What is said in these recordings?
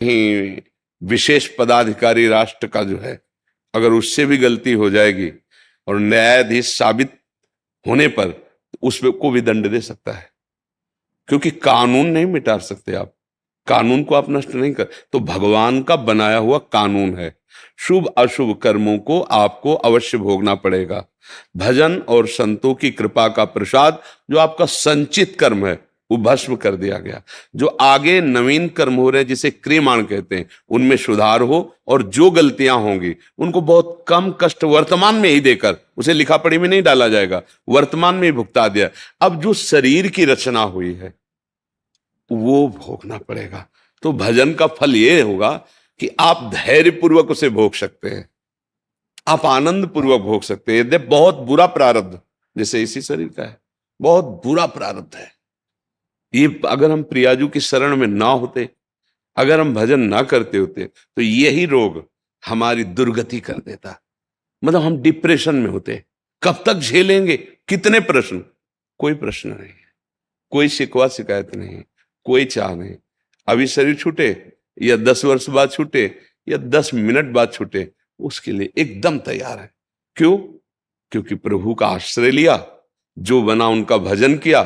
ही विशेष पदाधिकारी राष्ट्र का जो है, अगर उससे भी गलती हो जाएगी और न्यायाधीश साबित होने पर उसको भी दंड दे सकता है, क्योंकि कानून नहीं मिटा सकते आप, कानून को आप नष्ट नहीं कर। तो भगवान का बनाया हुआ कानून है, शुभ अशुभ कर्मों को आपको अवश्य भोगना पड़ेगा। भजन और संतों की कृपा का प्रसाद, जो आपका संचित कर्म है वो भस्म कर दिया गया। जो आगे नवीन कर्म हो रहे हैं, जिसे क्रियमाण कहते हैं, उनमें सुधार हो, और जो गलतियां होंगी उनको बहुत कम कष्ट वर्तमान में ही देकर, उसे लिखा पढ़ी में नहीं डाला जाएगा, वर्तमान में ही भुगता दिया। अब जो शरीर की रचना हुई है वो भोगना पड़ेगा। तो भजन का फल ये होगा कि आप धैर्य पूर्वक उसे भोग सकते हैं, आप आनंद पूर्वक भोग सकते हैं। यदि बहुत बुरा प्रारब्ध, जैसे इसी शरीर का है, बहुत बुरा प्रारब्ध है, ये अगर हम प्रियाजू की शरण में ना होते, अगर हम भजन ना करते होते, तो यही रोग हमारी दुर्गति कर देता। मतलब हम डिप्रेशन में होते। कब तक झेलेंगे? कितने प्रश्न? कोई प्रश्न नहीं है, कोई शिकवा शिकायत नहीं, कोई चाह नहीं। अभी शरीर छूटे या 10 वर्ष बाद छूटे या 10 मिनट बाद छूटे, उसके लिए एकदम तैयार है। क्यों? क्योंकि प्रभु का आश्रय लिया, जो बना उनका भजन किया,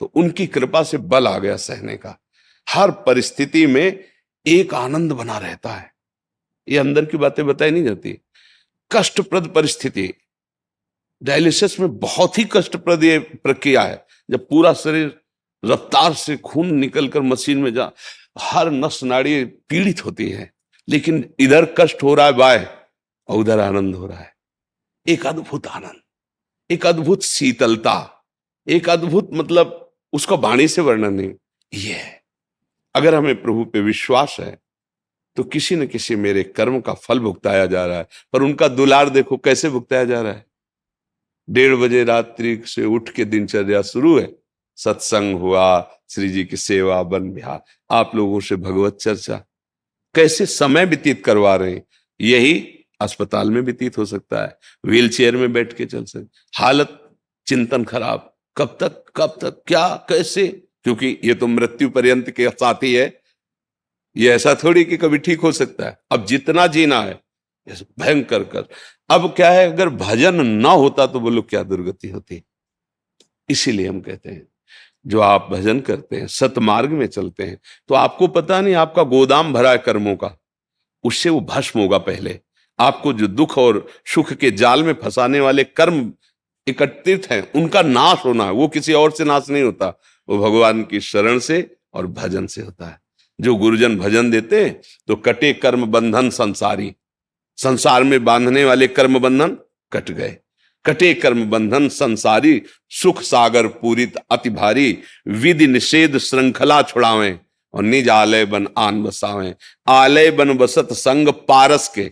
तो उनकी कृपा से बल आ गया सहने का। हर परिस्थिति में एक आनंद बना रहता है। ये अंदर की बातें बताई नहीं जाती। कष्टप्रद परिस्थिति, डायलिसिस में बहुत ही कष्टप्रद ये प्रक्रिया है, जब पूरा शरीर रफ्तार से खून निकलकर मशीन में जा, हर नस नाड़ी पीड़ित होती है, लेकिन इधर कष्ट हो रहा है बाय, और उधर आनंद हो रहा है। एक अद्भुत आनंद, एक अद्भुत शीतलता, एक अद्भुत, मतलब उसका वाणी से वर्णन नहीं। ये है, अगर हमें प्रभु पे विश्वास है तो किसी न किसी मेरे कर्म का फल भुगताया जा रहा है। पर उनका दुलार देखो कैसे भुगताया जा रहा है। 1:30 बजे रात्रि से उठ के दिनचर्या शुरू है, सत्संग हुआ, श्री जी की सेवा, वन विहार, आप लोगों से भगवत चर्चा, कैसे समय व्यतीत करवा रहे हैं। यही अस्पताल में व्यतीत हो सकता है, व्हील चेयर में बैठ के चल सकते, हालत चिंतन खराब, कब तक कब तक, क्या कैसे, क्योंकि ये तो मृत्यु पर्यंत के साथी है, ये ऐसा थोड़ी कि कभी ठीक हो सकता है। अब जितना जीना है भयंकर कर। अब क्या है, अगर भजन ना होता तो बोलो क्या दुर्गति होती। इसीलिए हम कहते हैं, जो आप भजन करते हैं, सतमार्ग में चलते हैं, तो आपको पता नहीं आपका गोदाम भरा है कर्मों का, उससे वो भस्म होगा। पहले आपको जो दुख और सुख के जाल में फंसाने वाले कर्म एकत्रित हैं, उनका नाश होना है। वो किसी और से नाश नहीं होता, वो भगवान की शरण से और भजन से होता है। जो गुरुजन भजन देते हैं तो कटे कर्म बंधन संसारी, संसार में बांधने वाले कर्म बंधन कट गए। कटे कर्म बंधन संसारी, सुख सागर पूरित अति भारी, विधि निषेध श्रृंखला छुड़ावें और निज आलय बन आन बसावें। आलय बन बसत संग पारस के,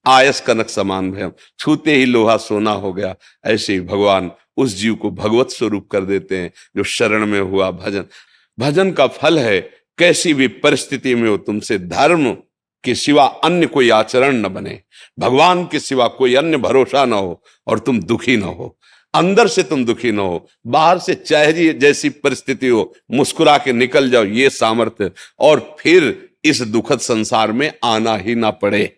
आयस कनक समान भयम, छूते ही लोहा सोना हो गया। ऐसे ही भगवान उस जीव को भगवत स्वरूप कर देते हैं जो शरण में हुआ। भजन, भजन का फल है कैसी भी परिस्थिति में हो, तुमसे धर्म के सिवा अन्य कोई आचरण न बने, भगवान के सिवा कोई अन्य भरोसा न हो, और तुम दुखी न हो। अंदर से तुम दुखी न हो, बाहर से चाहे जैसी परिस्थिति हो, मुस्कुरा के निकल जाओ, ये सामर्थ्य, और फिर इस दुखद संसार में आना ही ना पड़े।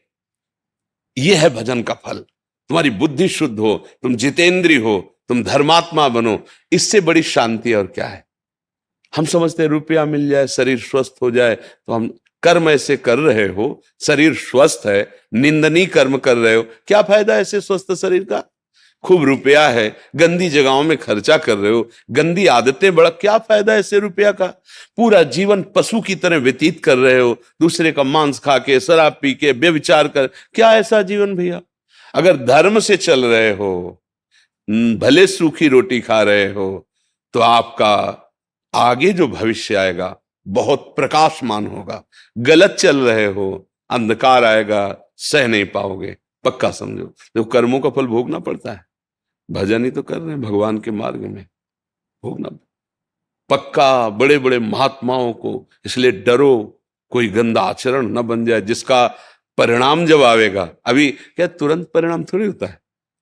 यह है भजन का फल। तुम्हारी बुद्धि शुद्ध हो, तुम जितेंद्री हो, तुम धर्मात्मा बनो, इससे बड़ी शांति और क्या है। हम समझते हैं रुपया मिल जाए, शरीर स्वस्थ हो जाए, तो हम कर्म ऐसे कर रहे हो, शरीर स्वस्थ है, निंदनीय कर्म कर रहे हो, क्या फायदा ऐसे स्वस्थ शरीर का। खूब रुपया है, गंदी जगहों में खर्चा कर रहे हो, गंदी आदतें, बड़ा क्या फायदा ऐसे रुपया का। पूरा जीवन पशु की तरह व्यतीत कर रहे हो, दूसरे का मांस खा के, शराब पी के, व्यभिचार कर, क्या ऐसा जीवन भैया। अगर धर्म से चल रहे हो, भले सूखी रोटी खा रहे हो, तो आपका आगे जो भविष्य आएगा बहुत प्रकाशमान होगा। गलत चल रहे हो, अंधकार आएगा, सह नहीं पाओगे, पक्का समझो। तो कर्मों का फल भोगना पड़ता है। भजन ही तो कर रहे हैं भगवान के मार्ग में, भोगना पक्का। बड़े बड़े महात्माओं को इसलिए डरो, कोई गंदा आचरण न बन जाए, जिसका परिणाम जब आवेगा, अभी क्या तुरंत परिणाम थोड़ी होता है।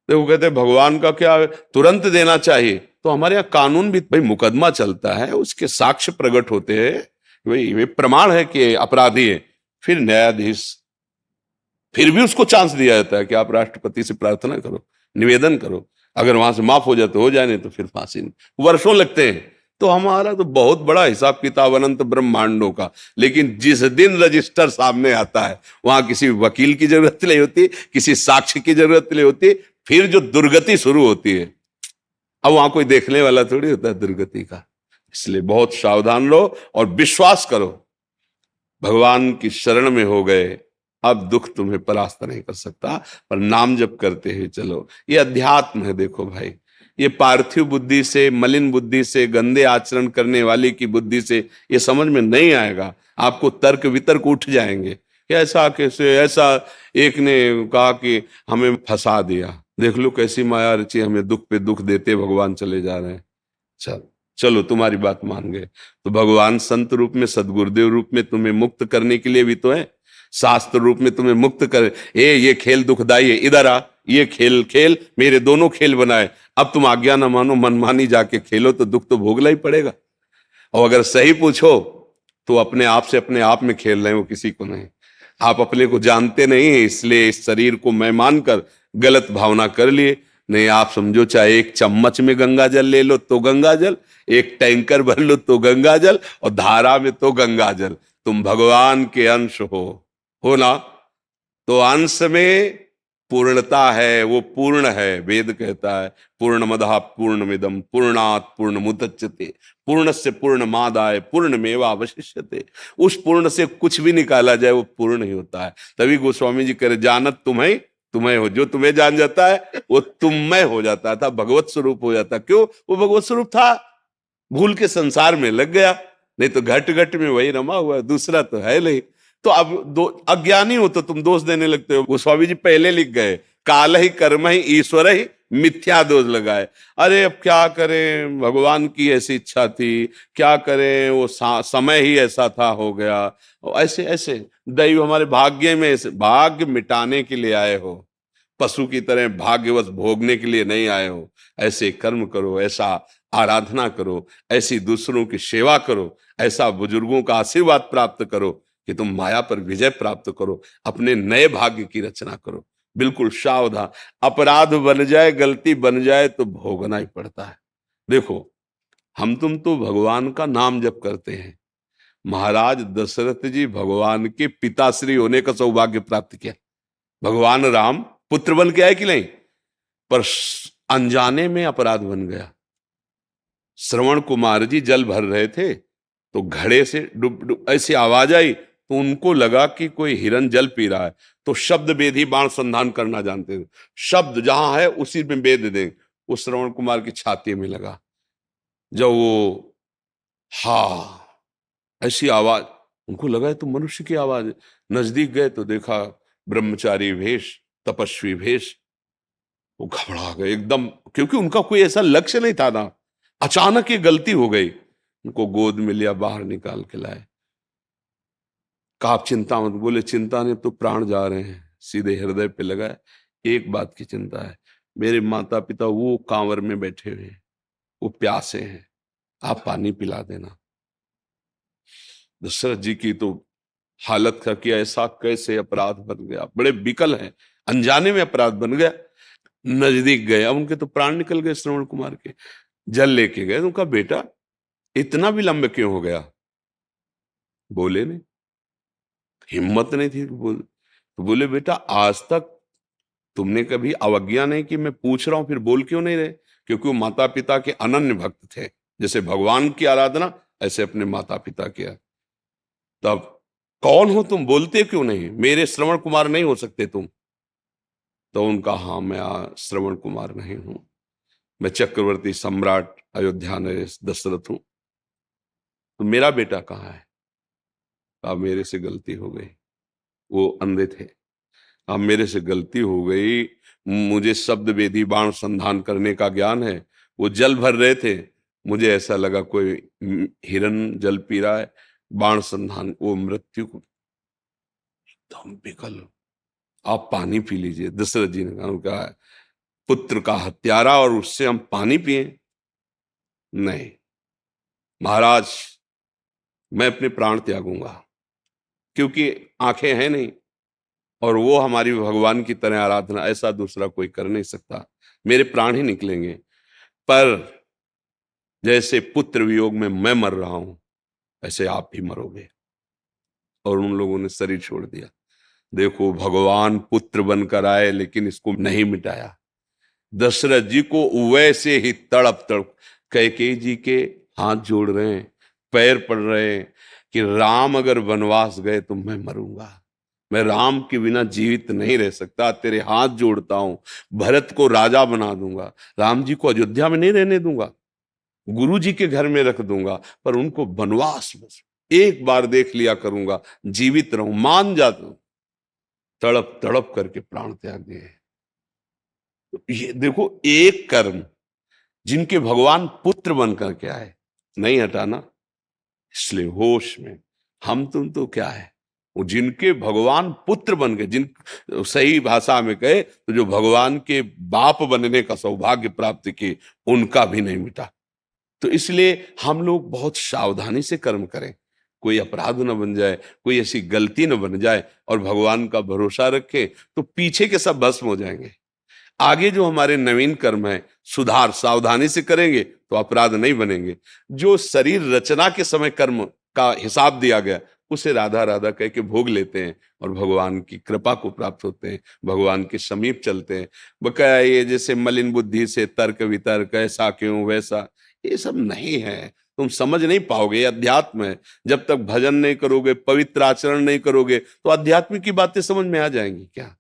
तो वो कहते हैं भगवान का क्या तुरंत देना चाहिए, तो हमारे यहाँ कानून भी, भाई मुकदमा चलता है, उसके साक्ष्य प्रकट होते हैं, भाई वे प्रमाण है कि अपराधी है, फिर न्यायाधीश, फिर भी उसको चांस दिया जाता है कि आप राष्ट्रपति से प्रार्थना करो, निवेदन करो, अगर वहां से माफ हो जाए तो हो जाए, नहीं तो फिर फांसी। वर्षों लगते हैं। तो हमारा तो बहुत बड़ा हिसाब किताब अनंत ब्रह्मांडों का, लेकिन जिस दिन रजिस्टर सामने आता है वहां किसी वकील की जरूरत नहीं होती, किसी साक्ष्य की जरूरत नहीं होती। फिर जो दुर्गति शुरू होती है, अब वहां कोई देखने वाला थोड़ी होता है दुर्गति का। इसलिए बहुत सावधान रहो और विश्वास करो, भगवान की शरण में हो गए, अब दुख तुम्हें परास्त नहीं कर सकता। पर नाम जप करते हुए चलो। ये अध्यात्म है। देखो भाई, ये पार्थिव बुद्धि से, मलिन बुद्धि से, गंदे आचरण करने वाली की बुद्धि से ये समझ में नहीं आएगा। आपको तर्क वितर्क उठ जाएंगे कि ऐसा कैसे, ऐसा एक ने कहा कि हमें फंसा दिया, देख लो कैसी माया रची, हमें दुख पे दुख देते भगवान चले जा रहे हैं। चल चलो तुम्हारी बात मान गए, तो भगवान संत रूप में, सदगुरुदेव रूप में तुम्हें मुक्त करने के लिए भी तो है। शास्त्र रूप में तुम्हें मुक्त कर, ये खेल दुखदाई है, इधर आ, ये खेल खेल, मेरे दोनों खेल बनाए, अब तुम आज्ञा ना मानो, मनमानी जाके खेलो, तो दुख तो भोगना ही पड़ेगा। और अगर सही पूछो तो अपने आप से अपने आप में खेल रहे हो, किसी को नहीं। आप अपने को जानते नहीं है, इसलिए इस शरीर को मैं मानकर गलत भावना कर लिए। नहीं, आप समझो, चाहे एक चम्मच में गंगा जल ले लो तो गंगा जल, एक टैंकर भर लो तो गंगा जल, और धारा में तो गंगा जल। तुम भगवान के अंश हो ना, तो अंश में पूर्णता है, वो पूर्ण है। वेद कहता है पूर्णमदः पूर्णमिदं पूर्णात् पूर्णमुदच्यते पूर्णस्य पूर्णमादाय पूर्णमेवावशिष्यते। उस पूर्ण से कुछ भी निकाला जाए वो पूर्ण ही होता है। तभी गोस्वामी जी कह रहे, जानत तुम्हें तुम्हें हो, जो तुम्हें जान जाता है वो तुम्हें हो जाता था, भगवत स्वरूप हो जाता। क्यों? वो भगवत स्वरूप था, भूल के संसार में लग गया। नहीं तो घट घट में वही रमा हुआ है, दूसरा तो है नहीं। तो अब दो अज्ञानी हो तो तुम दोष देने लगते हो। गोस्वामी जी पहले लिख गए, काल ही कर्म ही ईश्वर ही मिथ्या दोष लगाए। अरे अब क्या करें, भगवान की ऐसी इच्छा थी, क्या करें, वो समय ही ऐसा था, हो गया। और ऐसे ऐसे दैव हमारे भाग्य में, ऐसे भाग्य मिटाने के लिए आए हो, पशु की तरह भाग्यवश भोगने के लिए नहीं आए हो। ऐसे कर्म करो, ऐसा आराधना करो, ऐसी दूसरों की सेवा करो, ऐसा बुजुर्गों का आशीर्वाद प्राप्त करो कि तुम माया पर विजय प्राप्त करो, अपने नए भाग्य की रचना करो। बिल्कुल सावधान, अपराध बन जाए, गलती बन जाए तो भोगना ही पड़ता है। देखो, हम तुम तो भगवान का नाम जप करते हैं। महाराज दशरथ जी भगवान के पिताश्री होने का सौभाग्य प्राप्त किया। भगवान राम पुत्र बन के आए कि नहीं, पर अनजाने में अपराध बन गया। श्रवण कुमार जी जल भर रहे थे, तो घड़े से डुब डुब ऐसी आवाज आई, तो उनको लगा कि कोई हिरन जल पी रहा है। तो शब्द वेद ही बाण संधान करना जानते थे, शब्द जहां है उसी में वेद दें। उस श्रवण कुमार की छाती में लगा। जब वो हा ऐसी आवाज, उनको लगा है तो मनुष्य की आवाज है। नजदीक गए तो देखा ब्रह्मचारी भेष, तपस्वी भेष। वो घबरा गए एकदम, क्योंकि उनका कोई ऐसा लक्ष्य नहीं था ना। अचानक ये गलती हो गई। उनको गोद में लिया, बाहर निकाल के लाए। कहा आप चिंता मत। बोले चिंता नहीं, तो प्राण जा रहे हैं। सीधे हृदय पे लगाए, एक बात की चिंता है, मेरे माता पिता वो कांवर में बैठे हुए हैं, वो प्यासे हैं, आप पानी पिला देना। दशरथ जी की तो हालत था कि ऐसा कैसे अपराध बन गया, बड़े विकल हैं, अनजाने में अपराध बन गया। नजदीक गए, अब उनके तो प्राण निकल गए श्रवण कुमार के। जल लेके गए, उनका बेटा इतना विलंब क्यों हो गया? बोले नहीं, हिम्मत नहीं थी बोल। तो बोले बेटा, आज तक तुमने कभी अवज्ञा नहीं की, मैं पूछ रहा हूं फिर बोल क्यों नहीं रहे? क्योंकि वो माता पिता के अनन्य भक्त थे। जैसे भगवान की आराधना, ऐसे अपने माता पिता की। तब कौन हो तुम, बोलते क्यों नहीं? मेरे श्रवण कुमार नहीं हो सकते तुम? तो उनका, हाँ मैं श्रवण कुमार नहीं हूं, मैं चक्रवर्ती सम्राट अयोध्या नरेश दशरथ हूं। तो मेरा बेटा कहाँ है? अब मेरे से गलती हो गई। वो अंधे थे। अब मेरे से गलती हो गई, मुझे शब्द वेदी बाण संधान करने का ज्ञान है। वो जल भर रहे थे, मुझे ऐसा लगा कोई हिरन जल पी रहा है, बाण संधान, वो मृत्यु को एकदम विकल। आप पानी पी लीजिए। दशरथ जी ने कहा पुत्र का हत्यारा और उससे हम पानी पिए? नहीं महाराज, मैं अपने प्राण त्यागूंगा, क्योंकि आंखें हैं नहीं, और वो हमारी भगवान की तरह आराधना ऐसा दूसरा कोई कर नहीं सकता। मेरे प्राण ही निकलेंगे, पर जैसे पुत्र वियोग में मैं मर रहा हूं, ऐसे आप भी मरोगे। और उन लोगों ने शरीर छोड़ दिया। देखो, भगवान पुत्र बनकर आए लेकिन इसको नहीं मिटाया। दशरथ जी को वैसे ही तड़प तड़प कैकेयी जी के हाथ जोड़ रहे हैं, पैर पड़ रहे हैं कि राम अगर वनवास गए तो मैं मरूंगा, मैं राम के बिना जीवित नहीं रह सकता, तेरे हाथ जोड़ता हूं, भरत को राजा बना दूंगा, राम जी को अयोध्या में नहीं रहने दूंगा, गुरु जी के घर में रख दूंगा, पर उनको वनवास बस एक बार देख लिया करूंगा, जीवित रहूं, मान जाता हूं। तड़प तड़प करके प्राण त्याग दिए। ये देखो, एक कर्म जिनके भगवान पुत्र बनकर के आए, नहीं हटाना। इसलिए होश में हम तुम तो क्या है, वो जिनके भगवान पुत्र बन गए, जिन सही भाषा में कहे तो जो भगवान के बाप बनने का सौभाग्य प्राप्त किए, उनका भी नहीं मिटा। तो इसलिए हम लोग बहुत सावधानी से कर्म करें, कोई अपराध न बन जाए, कोई ऐसी गलती न बन जाए, और भगवान का भरोसा रखें तो पीछे के सब भस्म हो जाएंगे। आगे जो हमारे नवीन कर्म है, सुधार सावधानी से करेंगे तो अपराध नहीं बनेंगे। जो शरीर रचना के समय कर्म का हिसाब दिया गया, उसे राधा राधा कह के भोग लेते हैं और भगवान की कृपा को प्राप्त होते हैं, भगवान के समीप चलते हैं। बकाया ये जैसे मलिन बुद्धि से तर्क वितर्क, ऐसा क्यों वैसा, ये सब नहीं है, तुम समझ नहीं पाओगे। अध्यात्म है, जब तक भजन नहीं करोगे, पवित्र आचरण नहीं करोगे, तो आध्यात्मिक की बातें समझ में आ जाएंगी क्या?